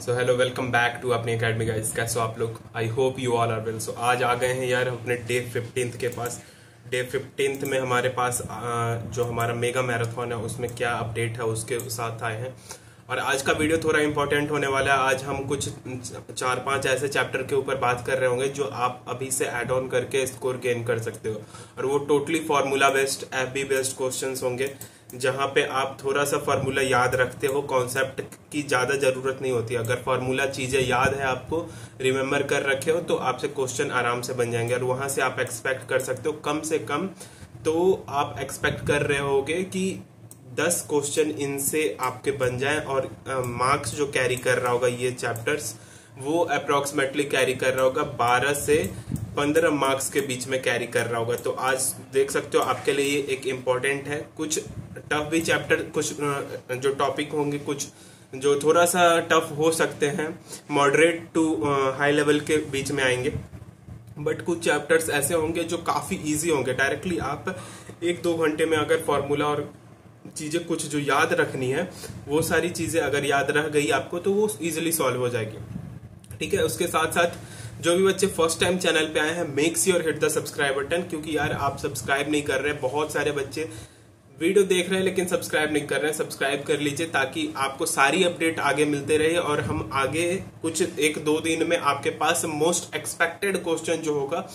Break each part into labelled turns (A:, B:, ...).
A: So hello, welcome back to अपनी academy guys. कैसे हो आप लोग? I hope you all are well. So आज आ गए हैं यार अपने डे 15 के पास। डे 15 में हमारे पास जो हमारा मेगा मैराथन है उसमें क्या अपडेट है उसके साथ आए हैं। और आज का वीडियो थोड़ा इंपॉर्टेंट होने वाला है। आज हम कुछ 4-5 ऐसे चैप्टर के ऊपर बात कर रहे होंगे जो आप अभी से ऐड ऑन करके स्कोर गेन कर सकते हो। और वो totally formula based, FB based questions होंगे जहां पे आप थोड़ा सा फार्मूला याद रखते हो। कॉन्सेप्ट की ज्यादा जरूरत नहीं होती। अगर फार्मूला चीजें याद है, आपको रिमेम्बर कर रखे हो, तो आपसे क्वेश्चन आराम से बन जाएंगे। और वहां से आप एक्सपेक्ट कर सकते हो कम से कम, तो आप एक्सपेक्ट कर रहे होगे कि 10 क्वेश्चन इनसे आपके बन जाएं। और मार्क्स जो कैरी कर रहा होगा ये चैप्टर्स, वो अप्रोक्सीमेटली कैरी कर रहा होगा 12 से 15 मार्क्स के बीच में कैरी कर रहा होगा। तो आज देख सकते हो आपके लिए ये एक इम्पोर्टेंट है। कुछ टफ भी चैप्टर, कुछ जो टॉपिक होंगे, कुछ जो थोड़ा सा टफ हो सकते हैं, मॉडरेट टू हाई लेवल के बीच में आएंगे। बट कुछ चैप्टर्स ऐसे होंगे जो काफी इजी होंगे। डायरेक्टली आप 1-2 घंटे में अगर फॉर्मूला और चीजें कुछ जो याद रखनी है, वो सारी चीजें अगर याद रह गई आपको, तो वो इजिली सॉल्व हो जाएगी। ठीक है। उसके साथ साथ जो भी बच्चे फर्स्ट टाइम चैनल पे आए हैं, make sure hit the subscribe button, क्योंकि यार आप सब्सक्राइब नहीं कर रहे। बहुत सारे बच्चे वीडियो देख रहे हैं लेकिन सब्सक्राइब नहीं कर रहे हैं। सब्सक्राइब कर लीजिए ताकि आपको सारी अपडेट आगे मिलते रहे। और हम आगे कुछ 1-2 दिन में आपके पास मोस्ट एक्सपेक्टेड क्वेश्चन जो होगा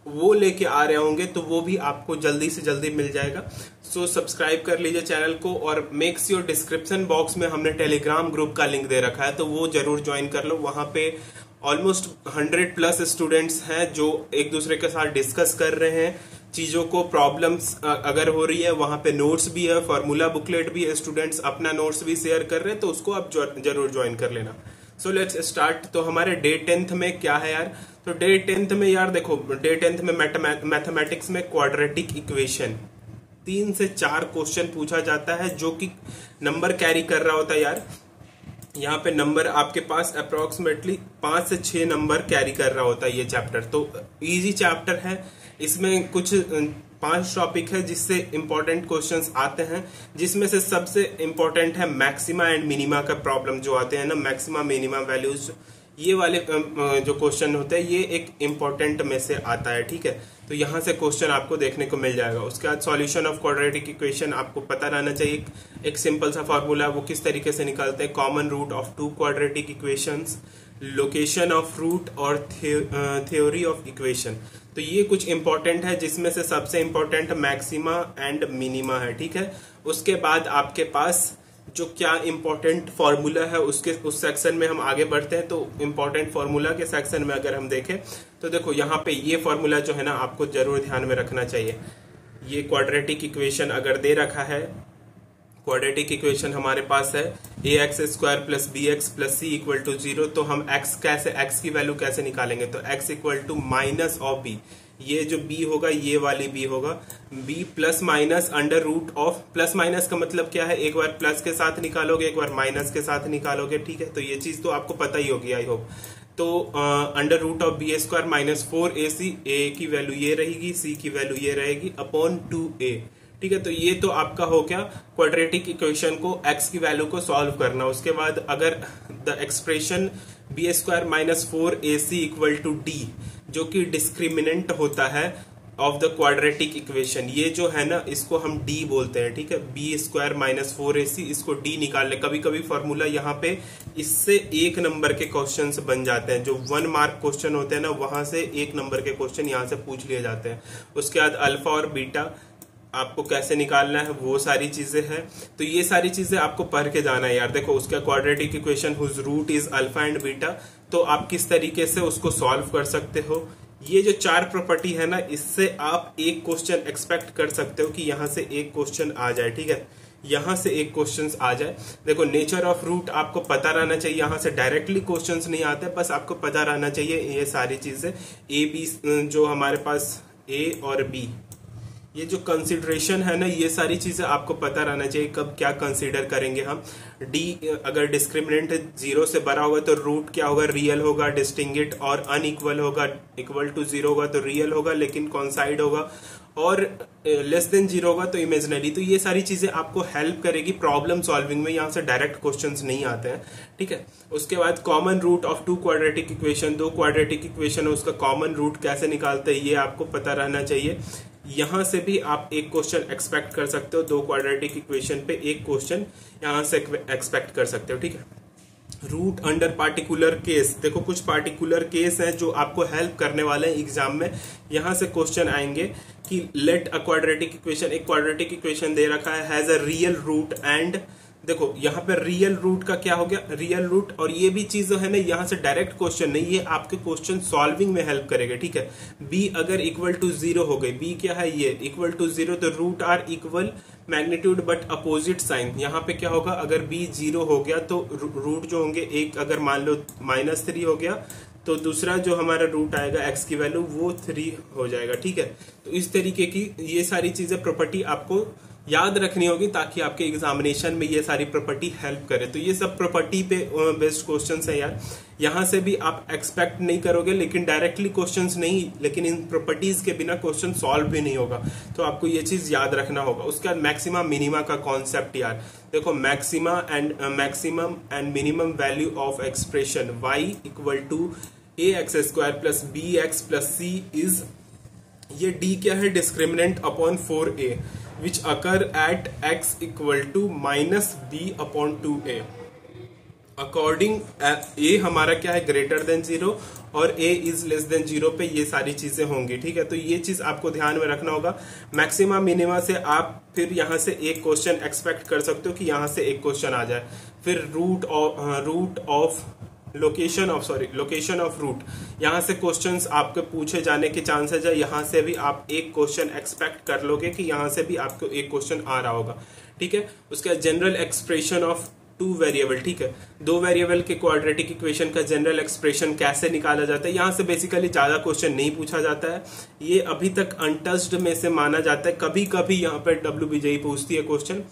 A: वो लेके आ रहे होंगे, तो वो भी आपको जल्दी से जल्दी मिल जाएगा। सो सब्सक्राइब कर लीजिए चैनल को। और मेक श्योर डिस्क्रिप्शन बॉक्स में हमने टेलीग्राम ग्रुप का लिंक दे रखा है, तो वो जरूर ज्वाइन कर लो। वहां पे ऑलमोस्ट 100+ स्टूडेंट्स हैं जो एक दूसरे के साथ डिस्कस कर रहे हैं चीजों को। प्रॉब्लम्स अगर हो रही है, वहां पे नोट्स भी है, फॉर्मूला बुकलेट भी है, स्टूडेंट्स अपना नोट्स भी शेयर कर रहे हैं, तो उसको आप जरूर ज्वाइन कर लेना। So let's start. तो हमारे डे 10 में क्या है यार? तो डे 10 में यार देखो, डे 10 में मैथमेटिक्स में क्वाड्रेटिक इक्वेशन 3 से 4 क्वेश्चन पूछा जाता है, जो कि नंबर कैरी कर रहा होता है यार। यहाँ पे नंबर आपके पास अप्रोक्सीमेटली 5 से 6 नंबर कैरी कर रहा होता है ये चैप्टर। तो इजी चैप्टर है। इसमें कुछ 5 टॉपिक है जिससे इंपॉर्टेंट क्वेश्चंस आते हैं, जिसमें से सबसे इंपॉर्टेंट है मैक्सिमा एंड मिनिमा का प्रॉब्लम जो आते हैं ना, मैक्सिमा मिनिमा वैल्यूज, ये वाले जो क्वेश्चन होते हैं, ये एक इम्पोर्टेंट में से आता है। ठीक है। तो यहाँ से क्वेश्चन आपको देखने को मिल जाएगा। उसके बाद सॉल्यूशन ऑफ क्वाड्रेटिक इक्वेशन आपको पता रहना चाहिए। एक सिंपल सा फॉर्मूला, वो किस तरीके से निकालते हैं। Common root of 2 quadratic equations, location of root और थ्योरी ऑफ इक्वेशन। तो ये कुछ इंपॉर्टेंट है, जिसमें से सबसे इंपॉर्टेंट मैक्सिमा एंड मिनिमा है। ठीक है। उसके बाद आपके पास जो क्या इंपॉर्टेंट फॉर्मूला है, उस सेक्शन में हम आगे बढ़ते हैं। तो इंपॉर्टेंट फॉर्मूला के सेक्शन में अगर हम देखें, तो देखो यहाँ पे ये फॉर्मूला जो है ना, आपको जरूर ध्यान में रखना चाहिए। ये क्वाड्रेटिक इक्वेशन अगर दे रखा है, क्वाड्रेटिक इक्वेशन हमारे पास है ax² + bx + c = 0। तो हम x की वैल्यू कैसे निकालेंगे? तो x = -b। ये जो b होगा, ये वाली b होगा, b ± under root of. Plus minus का मतलब क्या है? एक बार प्लस के साथ निकालोगे, एक बार माइनस के साथ निकालोगे। ठीक है। तो ये चीज तो आपको पता ही होगी, आई होप। तो under root of b² - 4ac, a की वैल्यू ये रहेगी, c की वैल्यू ये रहेगी, अपॉन 2a। ठीक है। तो ये तो आपका हो गया क्वाड्रेटिक इक्वेशन को, x की वैल्यू को सॉल्व करना। उसके बाद अगर the expression b² - 4ac = d, जो कि डिस्क्रिमिनेंट होता है ऑफ द क्वाड्रेटिक इक्वेशन, ये जो है ना, इसको हम d बोलते हैं। ठीक है। b² - 4ac, इसको d निकाल ले। कभी कभी फॉर्मूला यहाँ पे इससे 1 नंबर के क्वेश्चंस बन जाते हैं। जो 1 मार्क क्वेश्चन होते हैं ना, वहां से 1 नंबर के क्वेश्चन यहाँ से पूछ लिए जाते हैं। उसके बाद अल्फा और बीटा आपको कैसे निकालना है, वो सारी चीजें हैं। तो ये सारी चीजें आपको पढ़ के जाना है यार। देखो, उसका quadratic equation whose root is alpha and beta, तो आप किस तरीके से उसको सॉल्व कर सकते हो। ये जो 4 प्रॉपर्टी है ना, इससे आप एक क्वेश्चन एक्सपेक्ट कर सकते हो कि यहाँ से एक क्वेश्चन आ जाए। ठीक है। यहाँ से एक क्वेश्चन आ जाए। देखो, नेचर ऑफ रूट आपको पता रहना चाहिए। यहाँ से डायरेक्टली क्वेश्चंस नहीं आते, बस आपको पता रहना चाहिए ये सारी चीजें। ए बी जो हमारे पास ए और बी, ये जो कंसिडरेशन है ना, ये सारी चीजें आपको पता रहना चाहिए। कब क्या कंसीडर करेंगे हम। डी अगर डिस्क्रिमिनेंट 0 से बड़ा होगा तो रूट क्या होगा? रियल होगा। डिस्टिंगिट और अनइक्वल होगा, इक्वल टू 0 होगा तो रियल होगा, लेकिन कॉन्साइड होगा। और लेस देन 0 होगा तो इमेजिनरी। तो ये सारी चीजें आपको हेल्प करेगी प्रॉब्लम सॉल्विंग में, यहाँ से डायरेक्ट क्वेश्चंस नहीं आते हैं, ठीक है। उसके बाद common root of 2 quadratic equation, 2 quadratic equation है उसका कॉमन रूट कैसे निकालते हैं ये आपको पता रहना चाहिए। यहां से भी आप एक क्वेश्चन एक्सपेक्ट कर सकते हो, 2 क्वाड्रेटिक इक्वेशन पे एक क्वेश्चन यहां से एक्सपेक्ट कर सकते हो, ठीक है। रूट अंडर पार्टिकुलर केस, देखो कुछ पार्टिकुलर केस हैं जो आपको हेल्प करने वाले हैं एग्जाम में। यहां से क्वेश्चन आएंगे कि लेट अ क्वाड्रेटिक इक्वेशन, एक क्वाड्रेटिक इक्वेशन दे रखा है has a real root and, देखो यहाँ पे रियल रूट का क्या हो गया, रियल रूट, और ये भी चीज है ना यहाँ से डायरेक्ट क्वेश्चन नहीं, ये आपके क्वेश्चन सॉल्विंग में हेल्प करेगा, ठीक है। बी अगर इक्वल टू 0 हो गई, बी क्या है ये इक्वल टू 0, तो root are equal magnitude but opposite sign. यहाँ पे क्या होगा, अगर बी 0 हो गया तो रूट जो होंगे, एक अगर मान लो -3 हो गया तो दूसरा जो हमारा रूट आएगा एक्स की वैल्यू वो 3 हो जाएगा, ठीक है। तो इस तरीके की ये सारी चीजें प्रॉपर्टी आपको याद रखनी होगी ताकि आपके एग्जामिनेशन में ये सारी प्रॉपर्टी हेल्प करे। तो ये सब प्रॉपर्टी पे बेस्ड क्वेश्चंस है यार, यहाँ से भी आप एक्सपेक्ट नहीं करोगे, लेकिन डायरेक्टली क्वेश्चंस नहीं, लेकिन इन प्रॉपर्टीज के बिना क्वेश्चन सॉल्व भी नहीं होगा, तो आपको ये चीज याद रखना होगा। उसका मैक्सिमा मिनिमा का कॉन्सेप्ट यार, देखो maximum and minimum value of expression y equal to ax² plus bx plus c is, ये d क्या है, discriminant upon 4a which occur at x equal to minus b upon 2a according a हमारा क्या है greater than 0 और a is less than 0 पे ये सारी चीजें होंगी, ठीक है। तो ये चीज आपको ध्यान में रखना होगा। मैक्सिमा मिनिमा से आप फिर यहाँ से एक क्वेश्चन एक्सपेक्ट कर सकते हो कि यहाँ से एक क्वेश्चन आ जाए। फिर लोकेशन ऑफ रूट, यहाँ से क्वेश्चंस आपके पूछे जाने के चांसेस है, यहाँ से भी आप एक क्वेश्चन एक्सपेक्ट कर लोगे कि यहाँ से भी आपको एक क्वेश्चन आ रहा होगा, ठीक है। उसका जनरल एक्सप्रेशन ऑफ 2 वेरिएबल, ठीक है, 2 वेरिएबल के क्वाड्रेटिक इक्वेशन का जनरल एक्सप्रेशन कैसे निकाला जाता है, यहाँ से बेसिकली ज्यादा क्वेश्चन नहीं पूछा जाता है, ये अभी तक अनटच्ड में से माना जाता है। कभी कभी यहाँ पर WBJE पूछती है क्वेश्चन।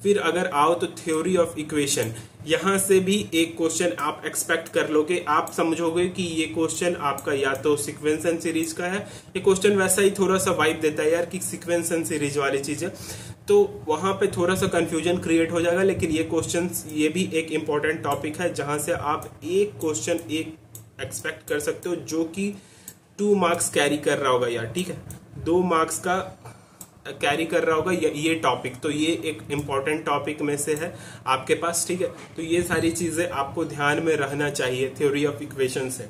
A: फिर अगर आओ तो थ्योरी ऑफ इक्वेशन, यहां से भी एक क्वेश्चन आप एक्सपेक्ट कर लोगे, आप समझोगे कि ये क्वेश्चन आपका या तो सीक्वेंस एंड सीरीज का है, ये क्वेश्चन वैसा ही थोड़ा सा वाइब देता है यार कि सीक्वेंस एंड सीरीज वाली चीजें, तो वहां पे थोड़ा सा कंफ्यूजन क्रिएट हो जाएगा। लेकिन ये क्वेश्चन, ये भी एक इंपॉर्टेंट टॉपिक है जहां से आप एक क्वेश्चन एक एक्सपेक्ट कर सकते हो जो कि 2 मार्क्स कैरी कर रहा होगा यार, ठीक है, 2 मार्क्स का कैरी कर रहा होगा ये टॉपिक। तो ये एक इम्पॉर्टेंट टॉपिक में से है आपके पास, ठीक है। तो ये सारी चीजें आपको ध्यान में रहना चाहिए थ्योरी ऑफ इक्वेशन से,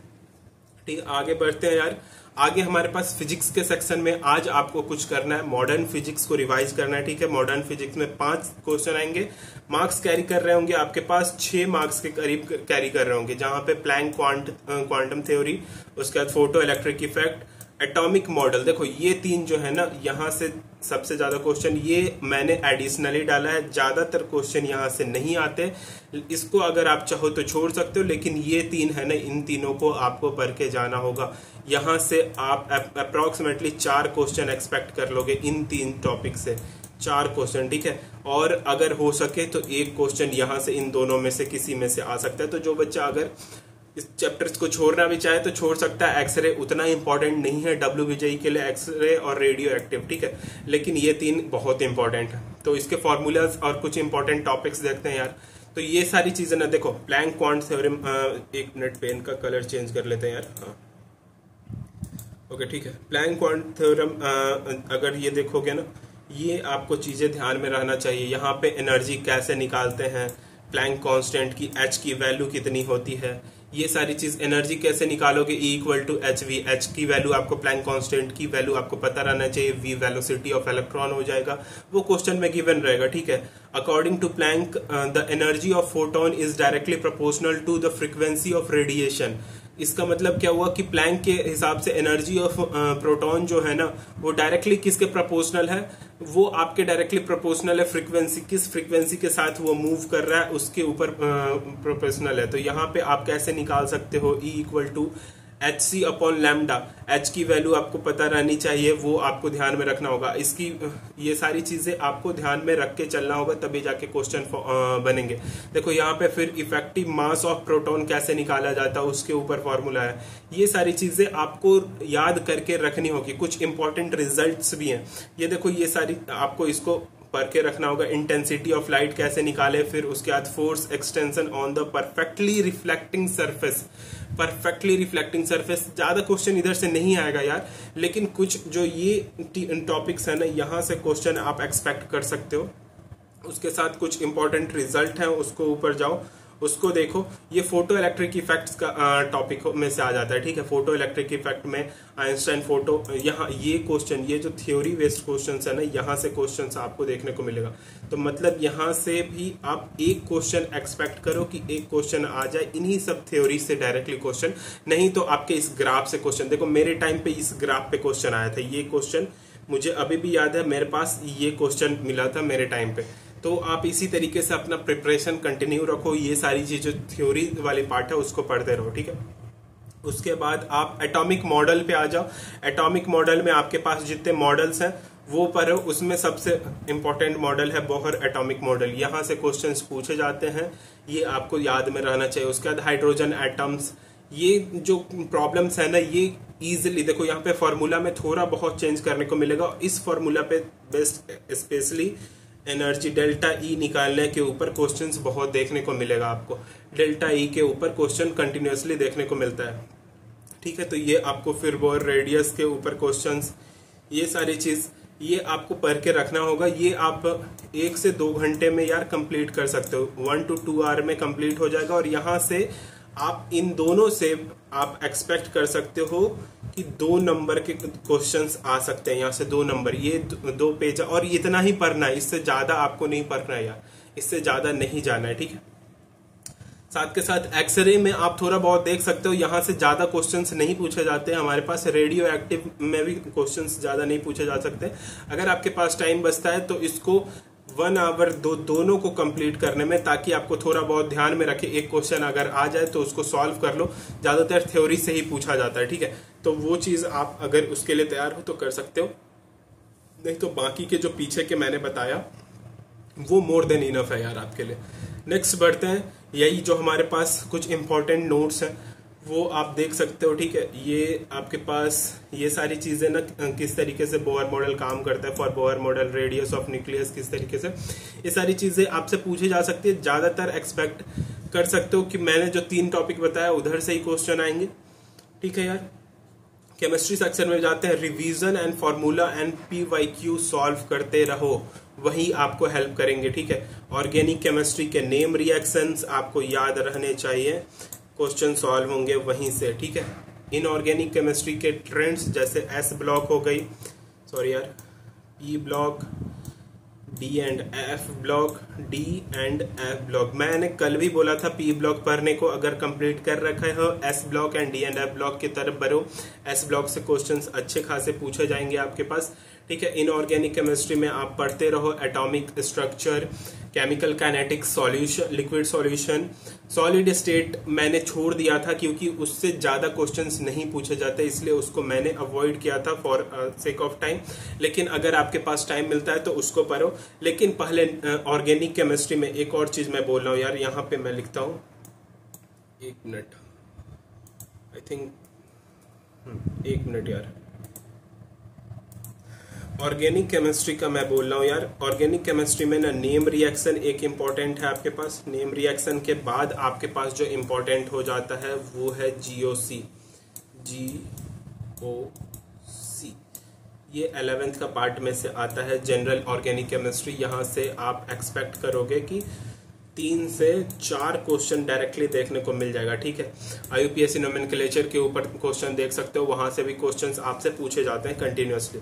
A: ठीक है। आगे बढ़ते हैं यार, आगे हमारे पास फिजिक्स के सेक्शन में आज आपको कुछ करना है, मॉडर्न फिजिक्स को रिवाइज करना है, ठीक है। मॉडर्न फिजिक्स में 5 क्वेश्चन आएंगे, मार्क्स कैरी कर रहे होंगे आपके पास 6 मार्क्स के करीब कैरी कर रहे होंगे, जहां पे प्लैंक क्वांटम थ्योरी, उसके बाद photo electric effect, atomic model. देखो ये 3 जो है ना, यहाँ से सबसे ज्यादा क्वेश्चन ये मैंने एडिशनली डाला है, ज्यादातर क्वेश्चन यहाँ से नहीं आते, इसको अगर आप चाहो तो छोड़ सकते हो, लेकिन ये 3 है ना, इन तीनों को आपको पढ़ के जाना होगा। यहाँ से आप अप्रोक्सीमेटली 4 क्वेश्चन एक्सपेक्ट कर लोगे इन 3 टॉपिक से, 4 क्वेश्चन, ठीक है। और अगर हो सके तो एक क्वेश्चन यहाँ से इन दोनों में से किसी में से आ सकता है। तो जो बच्चा अगर इस चैप्टर्स को छोड़ना भी चाहे तो छोड़ सकता है। एक्सरे उतना इंपॉर्टेंट नहीं है WBJE के लिए, एक्सरे और रेडियो एक्टिव, ठीक है, लेकिन ये 3 बहुत इंपॉर्टेंट है। तो इसके फॉर्मूलाज और कुछ इंपॉर्टेंट टॉपिक्स देखते हैं यार। तो ये सारी चीजें ना, देखो प्लैंक क्वांट थ्योरम, एक मिनट पेन का कलर चेंज कर लेते हैं यार, हाँ ओके ठीक है। प्लैंक क्वांट थ्योरम अगर ये देखोगे ना, ये आपको चीजें ध्यान में रहना चाहिए। यहाँ पे एनर्जी कैसे निकालते हैं, प्लैंक कांस्टेंट की H की वैल्यू कितनी होती है, ये सारी चीज, एनर्जी कैसे निकालोगे E equal to HV, H की वैल्यू आपको, प्लैंक कांस्टेंट की वैल्यू आपको पता रहना चाहिए, V वेलोसिटी ऑफ इलेक्ट्रॉन हो जाएगा, वो क्वेश्चन में गिवन रहेगा, ठीक है। According to Planck the energy of photon is directly proportional to the frequency of radiation. इसका मतलब क्या हुआ कि प्लैंक के हिसाब से एनर्जी ऑफ प्रोटॉन जो है ना, वो डायरेक्टली किसके प्रोपोर्शनल है, वो आपके डायरेक्टली प्रोपोर्शनल है फ्रीक्वेंसी, किस फ्रीक्वेंसी के साथ वो मूव कर रहा है उसके ऊपर प्रोपोर्शनल है। तो यहाँ पे आप कैसे निकाल सकते हो E equal to H C upon lambda, H की वैल्यू आपको पता रहनी चाहिए, वो आपको ध्यान में रखना होगा। इसकी ये सारी चीजें आपको ध्यान में रख के चलना होगा, तभी जाके क्वेश्चन बनेंगे। देखो यहाँ पे फिर इफेक्टिव मास ऑफ प्रोटॉन कैसे निकाला जाता है उसके ऊपर फॉर्मूला है। ये सारी चीजें आपको याद करके रखनी होगी। कुछ इंपॉर्टेंट रिजल्ट्स भी हैं, ये देखो ये सारी आपको इसको पढ़ के रखना होगा। इंटेंसिटी ऑफ लाइट कैसे निकाले, फिर उसके बाद force extension on the perfectly reflecting surface. Perfectly reflecting surface ज्यादा क्वेश्चन इधर से नहीं आएगा यार, लेकिन कुछ जो ये टॉपिक्स है ना, यहाँ से क्वेश्चन आप एक्सपेक्ट कर सकते हो। उसके साथ कुछ इंपॉर्टेंट रिजल्ट है, उसको ऊपर जाओ, उसको देखो। ये फोटो इलेक्ट्रिक इफेक्ट्स का टॉपिक में से आ जाता है, ठीक है। फोटो इलेक्ट्रिक इफेक्ट में आइंस्टाइन फोटो, यहाँ ये क्वेश्चन, ये जो थ्योरी बेस्ड क्वेश्चंस है ना, यहाँ से क्वेश्चंस आपको देखने को मिलेगा। तो मतलब यहाँ से भी आप एक क्वेश्चन एक्सपेक्ट करो कि एक क्वेश्चन आ जाए इन्हीं सब थ्योरी से डायरेक्टली क्वेश्चन, नहीं तो आपके इस ग्राफ से क्वेश्चन। देखो मेरे टाइम पे इस ग्राफ पे क्वेश्चन आया था, ये क्वेश्चन मुझे अभी भी याद है, मेरे पास ये क्वेश्चन मिला था मेरे टाइम पे। तो आप इसी तरीके से अपना प्रिपरेशन कंटिन्यू रखो, ये सारी चीजें थ्योरी वाली पार्ट है उसको पढ़ते रहो, ठीक है। उसके बाद आप एटॉमिक मॉडल पे आ जाओ। एटॉमिक मॉडल में आपके पास जितने मॉडल्स हैं वो पढ़ो, उसमें सबसे इंपॉर्टेंट मॉडल है बोहर एटॉमिक मॉडल। यहाँ से क्वेश्चंस पूछे जाते हैं, ये आपको याद में रहना चाहिए। उसके बाद हाइड्रोजन एटम्स, ये जो प्रॉब्लम्स है ना, ये इजीली देखो यहाँ पे फॉर्मूला में थोड़ा बहुत चेंज करने को मिलेगा। इस फॉर्मूला पे best specially energy delta E निकालने के ऊपर क्वेश्चंस बहुत देखने को मिलेगा आपको। डेल्टा ई के ऊपर क्वेश्चन कंटिन्यूअसली देखने को मिलता है, ठीक है। तो ये आपको फिर बोर रेडियस के ऊपर क्वेश्चंस, ये सारी चीज ये आपको पढ़ के रखना होगा। ये आप 1 से 2 घंटे में यार कंप्लीट कर सकते हो, 1 to 2 आवर में कंप्लीट हो जाएगा। और यहाँ से आप इन दोनों से आप एक्सपेक्ट कर सकते हो कि 2 नंबर के क्वेश्चंस आ सकते हैं, यहाँ से 2 नंबर, ये 2 पेज। और इतना ही पढ़ना है, इससे ज्यादा आपको नहीं पढ़ना है यार, इससे ज्यादा नहीं जाना है, ठीक है। साथ के साथ एक्सरे में आप थोड़ा बहुत देख सकते हो, यहाँ से ज्यादा क्वेश्चंस नहीं पूछे जाते हैं हमारे पास। रेडियो एक्टिव में भी क्वेश्चंस ज्यादा नहीं पूछे जा सकते। अगर आपके पास टाइम बचता है तो इसको 1 आवर दोनों को कंप्लीट करने में, ताकि आपको थोड़ा बहुत ध्यान में रखे। एक क्वेश्चन अगर आ जाए तो उसको सॉल्व कर लो, ज्यादातर थ्योरी से ही पूछा जाता है, ठीक है। तो वो चीज आप अगर उसके लिए तैयार हो तो कर सकते हो, नहीं तो बाकी के जो पीछे के मैंने बताया वो मोर देन इनफ है यार आपके लिए। नेक्स्ट बढ़ते हैं, यही जो हमारे पास कुछ इंपॉर्टेंट नोट्स हैं वो आप देख सकते हो, ठीक है। ये आपके पास ये सारी चीजें ना, किस तरीके से बोहर मॉडल काम करता है, for Bohr model radius of nucleus किस तरीके से, ये सारी चीजें आपसे पूछी जा सकती है। ज्यादातर एक्सपेक्ट कर सकते हो कि मैंने जो 3 टॉपिक बताया उधर से ही क्वेश्चन आएंगे, ठीक है यार। केमिस्ट्री सेक्शन में जाते हैं, revision and formula and PYQ solve करते रहो, वही आपको हेल्प करेंगे, ठीक है। ऑर्गेनिक केमिस्ट्री के नेम रिएक्शंस आपको याद रहने चाहिए, क्वेश्चन सॉल्व होंगे वहीं से, ठीक है। इनऑर्गेनिक केमिस्ट्री के ट्रेंड्स जैसे S ब्लॉक हो गई, सॉरी यार, P block, D and F block, D and F block. मैंने कल भी बोला था P ब्लॉक पढ़ने को, अगर कंप्लीट कर रखे हो S block and D and F block की तरफ बढ़ो। S ब्लॉक से क्वेश्चंस अच्छे खासे पूछे जाएंगे आपके पास, ठीक है। इनऑर्गेनिक केमिस्ट्री में आप पढ़ते रहो atomic structure, chemical kinetics, solution, liquid solution. Solid state मैंने छोड़ दिया था क्योंकि उससे ज्यादा क्वेश्चंस नहीं पूछे जाते, इसलिए उसको मैंने अवॉइड किया था फॉर सेक ऑफ टाइम। लेकिन अगर आपके पास टाइम मिलता है तो उसको पढ़ो। लेकिन पहले ऑर्गेनिक केमिस्ट्री में एक और चीज मैं बोल रहा हूँ यार, यहाँ पे मैं लिखता हूँ, 1 मिनट, आई थिंक 1 मिनट यार। ऑर्गेनिक केमिस्ट्री का मैं बोल रहा हूँ यार। ऑर्गेनिक केमिस्ट्री में ना नेम रिएक्शन एक इम्पॉर्टेंट है आपके पास। नेम रिएक्शन के बाद आपके पास जो इम्पोर्टेंट हो जाता है वो है GOC। ये 11th का पार्ट में से आता है, जनरल ऑर्गेनिक केमिस्ट्री। यहाँ से आप एक्सपेक्ट करोगे कि 3 से 4 क्वेश्चन डायरेक्टली देखने को मिल जाएगा, ठीक है। IUPAC नोमेनक्लेचर के ऊपर क्वेश्चन देख सकते हो, वहां से भी क्वेश्चंस आपसे पूछे जाते हैं कंटिन्यूअसली।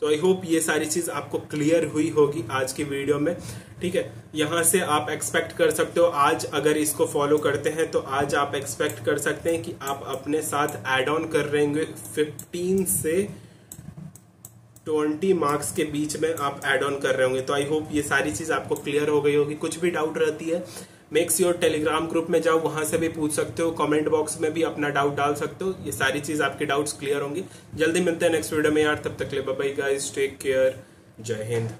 A: तो आई होप ये सारी चीज आपको क्लियर हुई होगी आज की वीडियो में, ठीक है। यहाँ से आप एक्सपेक्ट कर सकते हो, आज अगर इसको फॉलो करते हैं तो आज आप एक्सपेक्ट कर सकते हैं कि आप अपने साथ एड ऑन कर रहे होंगे 15 से 20 मार्क्स के बीच में आप एड ऑन कर रहे होंगे। तो आई होप ये सारी चीज आपको क्लियर हो गई होगी। कुछ भी डाउट रहती है मेक श्योर टेलीग्राम ग्रुप में जाओ, वहां से भी पूछ सकते हो, कमेंट बॉक्स में भी अपना डाउट डाल सकते हो, ये सारी चीज आपके डाउट्स क्लियर होंगी। जल्दी मिलते हैं नेक्स्ट वीडियो में यार, तब तक ले bye bye guys, take care, जय हिंद।